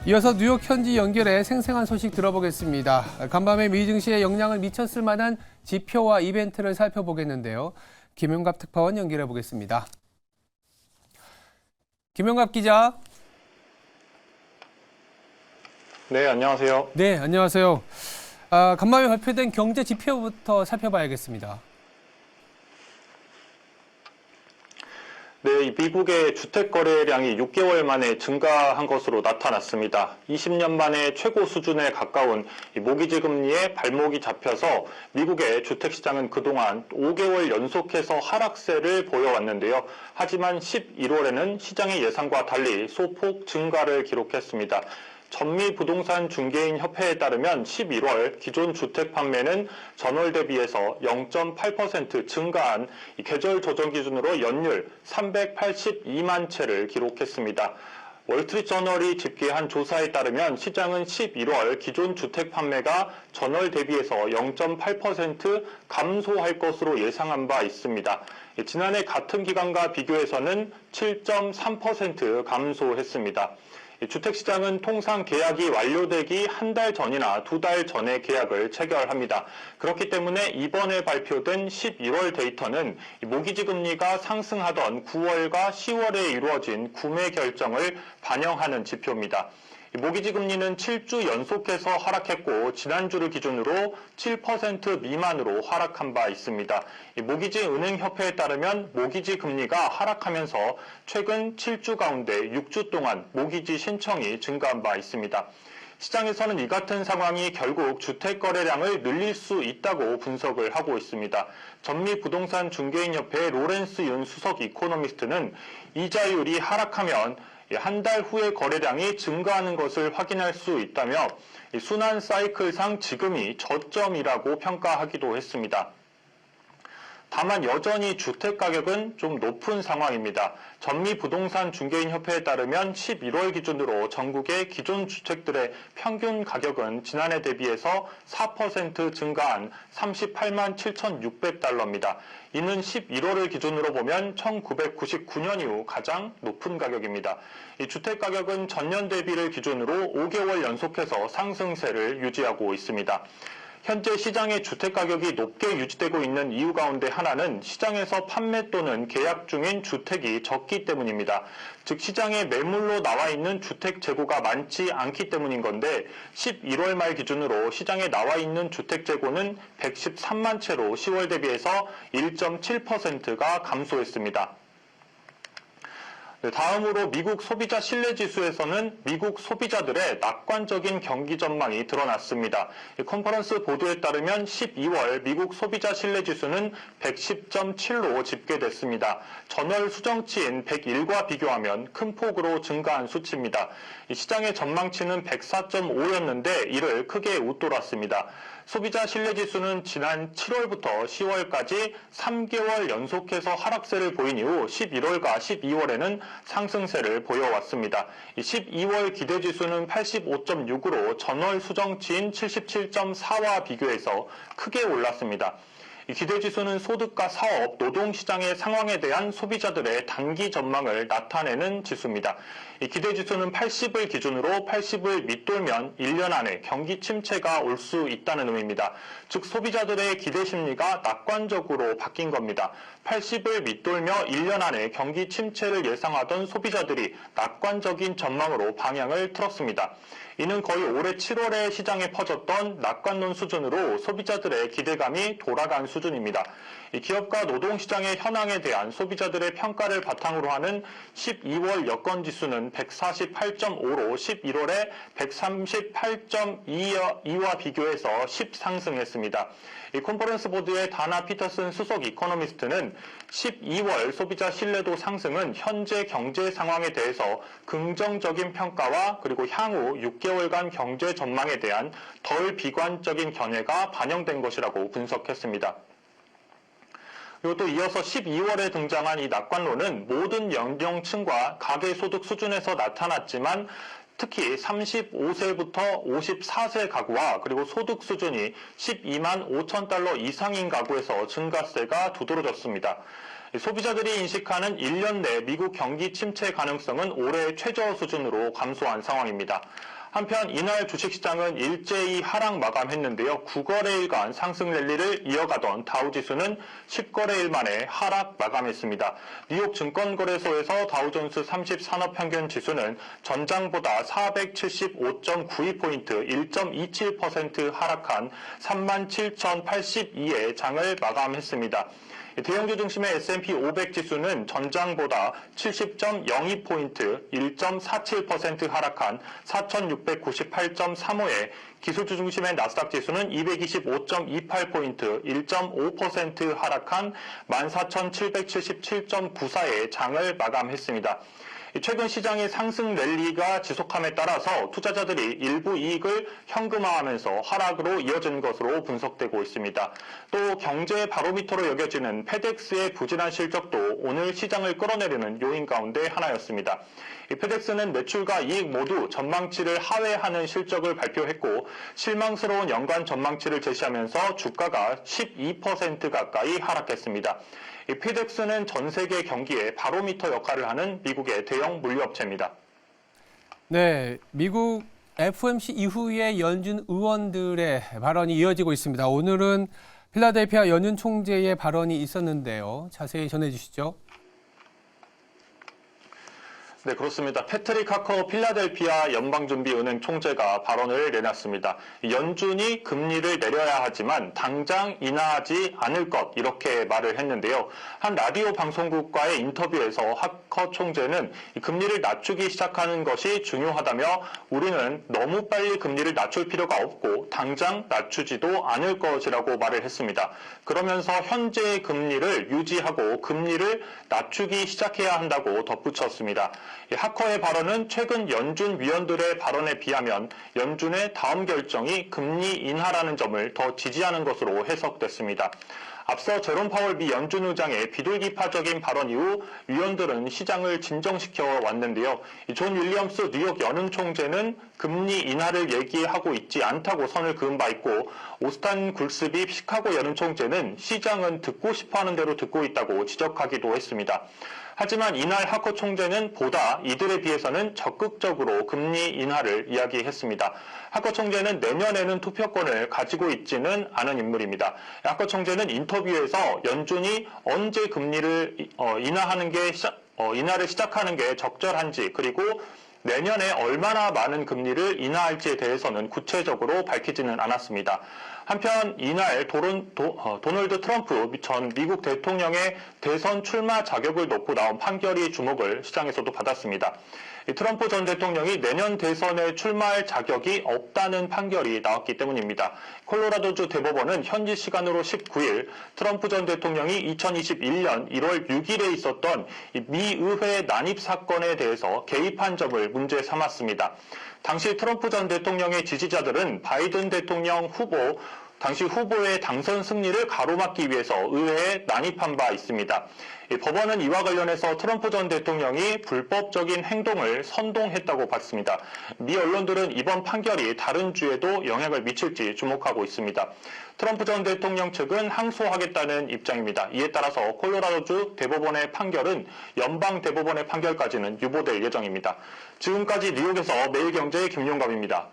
이어서 뉴욕 현지 연결해 생생한 소식 들어보겠습니다. 간밤에 미 증시에 영향을 미쳤을 만한 지표와 이벤트를 살펴보겠는데요. 김용갑 특파원 연결해 보겠습니다. 김용갑 기자. 네, 안녕하세요. 네, 안녕하세요. 간밤에 발표된 경제 지표부터 살펴봐야겠습니다. 네, 이 미국의 주택 거래량이 6개월 만에 증가한 것으로 나타났습니다. 20년 만에 최고 수준에 가까운 이 모기지 금리에 발목이 잡혀서 미국의 주택 시장은 그동안 5개월 연속해서 하락세를 보여왔는데요. 하지만 11월에는 시장의 예상과 달리 소폭 증가를 기록했습니다. 전미부동산 중개인 협회에 따르면 11월 기존 주택 판매는 전월 대비해서 0.8% 증가한 계절 조정 기준으로 연율 382만 채를 기록했습니다. 월스트리트저널이 집계한 조사에 따르면 시장은 11월 기존 주택 판매가 전월 대비해서 0.8% 감소할 것으로 예상한 바 있습니다. 지난해 같은 기간과 비교해서는 7.3% 감소했습니다. 주택시장은 통상 계약이 완료되기 한 달 전이나 2달 전에 계약을 체결합니다. 그렇기 때문에 이번에 발표된 11월 데이터는 모기지 금리가 상승하던 9월과 10월에 이루어진 구매 결정을 반영하는 지표입니다. 모기지 금리는 7주 연속해서 하락했고 지난주를 기준으로 7% 미만으로 하락한 바 있습니다. 모기지 은행협회에 따르면 모기지 금리가 하락하면서 최근 7주 가운데 6주 동안 모기지 신청이 증가한 바 있습니다. 시장에서는 이 같은 상황이 결국 주택 거래량을 늘릴 수 있다고 분석을 하고 있습니다. 전미부동산 중개인협회의 로렌스 윤 수석 이코노미스트는 이자율이 하락하면 한 달 후에 거래량이 증가하는 것을 확인할 수 있다며 순환 사이클상 지금이 저점이라고 평가하기도 했습니다. 다만 여전히 주택 가격은 좀 높은 상황입니다. 전미부동산 중개인협회에 따르면 11월 기준으로 전국의 기존 주택들의 평균 가격은 지난해 대비해서 4% 증가한 38만 7,600달러입니다. 이는 11월을 기준으로 보면 1999년 이후 가장 높은 가격입니다. 이 주택 가격은 전년 대비를 기준으로 5개월 연속해서 상승세를 유지하고 있습니다. 현재 시장의 주택 가격이 높게 유지되고 있는 이유 가운데 하나는 시장에서 판매 또는 계약 중인 주택이 적기 때문입니다. 즉 시장에 매물로 나와 있는 주택 재고가 많지 않기 때문인 건데 11월 말 기준으로 시장에 나와 있는 주택 재고는 113만 채로 10월 대비해서 1.7%가 감소했습니다. 다음으로 미국 소비자 신뢰지수에서는 미국 소비자들의 낙관적인 경기 전망이 드러났습니다. 컨퍼런스 보도에 따르면 12월 미국 소비자 신뢰지수는 110.7로 집계됐습니다. 전월 수정치인 101과 비교하면 큰 폭으로 증가한 수치입니다. 시장의 전망치는 104.5였는데 이를 크게 웃돌았습니다. 소비자 신뢰지수는 지난 7월부터 10월까지 3개월 연속해서 하락세를 보인 이후 11월과 12월에는 상승세를 보여왔습니다. 12월 기대지수는 85.6으로 전월 수정치인 77.4와 비교해서 크게 올랐습니다. 이 기대지수는 소득과 사업, 노동시장의 상황에 대한 소비자들의 단기 전망을 나타내는 지수입니다. 이 기대지수는 80을 기준으로 80을 밑돌면 1년 안에 경기 침체가 올 수 있다는 의미입니다. 즉 소비자들의 기대 심리가 낙관적으로 바뀐 겁니다. 80을 밑돌며 1년 안에 경기 침체를 예상하던 소비자들이 낙관적인 전망으로 방향을 틀었습니다. 이는 거의 올해 7월에 시장에 퍼졌던 낙관론 수준으로 소비자들의 기대감이 돌아간 수준입니다. 이 기업과 노동시장의 현황에 대한 소비자들의 평가를 바탕으로 하는 12월 여건지수는 148.5로 11월에 138.2와 비교해서 10 상승했습니다. 이 컨퍼런스 보드의 다나 피터슨 수석 이코노미스트는 12월 소비자 신뢰도 상승은 현재 경제 상황에 대해서 긍정적인 평가와 그리고 향후 6개월간 경제 전망에 대한 덜 비관적인 견해가 반영된 것이라고 분석했습니다. 그리고 또 이어서 12월에 등장한 이 낙관론은 모든 연령층과 가계소득 수준에서 나타났지만 특히 35세부터 54세 가구와 그리고 소득 수준이 12만 5천 달러 이상인 가구에서 증가세가 두드러졌습니다. 소비자들이 인식하는 1년 내 미국 경기 침체 가능성은 올해 최저 수준으로 감소한 상황입니다. 한편 이날 주식시장은 일제히 하락 마감했는데요. 9거래일간 상승 랠리를 이어가던 다우지수는 10거래일 만에 하락 마감했습니다. 뉴욕 증권거래소에서 다우존스 30 산업평균 지수는 전장보다 475.92포인트 1.27% 하락한 37,082의 장을 마감했습니다. 대형주 중심의 S&P 500 지수는 전장보다 70.02포인트 1.47% 하락한 4,698.35에 기술주 중심의 나스닥 지수는 225.28포인트 1.5% 하락한 14,777.94의 장을 마감했습니다. 최근 시장의 상승 랠리가 지속함에 따라서 투자자들이 일부 이익을 현금화하면서 하락으로 이어진 것으로 분석되고 있습니다. 또 경제 바로미터로 여겨지는 페덱스의 부진한 실적도 오늘 시장을 끌어내리는 요인 가운데 하나였습니다. 페덱스는 매출과 이익 모두 전망치를 하회하는 실적을 발표했고 실망스러운 연간 전망치를 제시하면서 주가가 12% 가까이 하락했습니다. 페덱스는 전 세계 경기에 바로미터 역할을 하는 미국의 대형 물류업체입니다. 네, 미국 FOMC 이후에 연준 의원들의 발언이 이어지고 있습니다. 오늘은 필라델피아 연준 총재의 발언이 있었는데요. 자세히 전해주시죠. 네, 그렇습니다. 패트릭 하커 필라델피아 연방준비은행 총재가 발언을 내놨습니다. 연준이 금리를 내려야 하지만 당장 인하하지 않을 것 이렇게 말을 했는데요. 한 라디오 방송국과의 인터뷰에서 하커 총재는 금리를 낮추기 시작하는 것이 중요하다며 우리는 너무 빨리 금리를 낮출 필요가 없고 당장 낮추지도 않을 것이라고 말을 했습니다. 그러면서 현재의 금리를 유지하고 금리를 낮추기 시작해야 한다고 덧붙였습니다. 하커의 발언은 최근 연준 위원들의 발언에 비하면 연준의 다음 결정이 금리 인하라는 점을 더 지지하는 것으로 해석됐습니다. 앞서 제롬 파월 미 연준 의장의 비둘기파적인 발언 이후 위원들은 시장을 진정시켜 왔는데요. 존 윌리엄스 뉴욕 연은 총재는 금리 인하를 얘기하고 있지 않다고 선을 그은 바 있고 오스탄 굴스비 시카고 연은 총재는 시장은 듣고 싶어하는 대로 듣고 있다고 지적하기도 했습니다. 하지만 이날 하커 총재는 보다 이들에 비해서는 적극적으로 금리 인하를 이야기했습니다. 하커 총재는 내년에는 투표권을 가지고 있지는 않은 인물입니다. 하커 총재는 인터뷰에서 연준이 언제 금리를 인하를 시작하는 게 적절한지 그리고 내년에 얼마나 많은 금리를 인하할지에 대해서는 구체적으로 밝히지는 않았습니다. 한편 이날 도널드 트럼프 전 미국 대통령의 대선 출마 자격을 놓고 나온 판결이 주목을 시장에서도 받았습니다. 트럼프 전 대통령이 내년 대선에 출마할 자격이 없다는 판결이 나왔기 때문입니다. 콜로라도주 대법원은 현지 시간으로 19일 트럼프 전 대통령이 2021년 1월 6일에 있었던 미 의회 난입 사건에 대해서 개입한 점을 문제 삼았습니다. 당시 트럼프 전 대통령의 지지자들은 바이든 대통령 당시 후보의 당선 승리를 가로막기 위해서 의회에 난입한 바 있습니다. 법원은 이와 관련해서 트럼프 전 대통령이 불법적인 행동을 선동했다고 봤습니다. 미 언론들은 이번 판결이 다른 주에도 영향을 미칠지 주목하고 있습니다. 트럼프 전 대통령 측은 항소하겠다는 입장입니다. 이에 따라서 콜로라도주 대법원의 판결은 연방 대법원의 판결까지는 유보될 예정입니다. 지금까지 뉴욕에서 매일경제 김용갑입니다.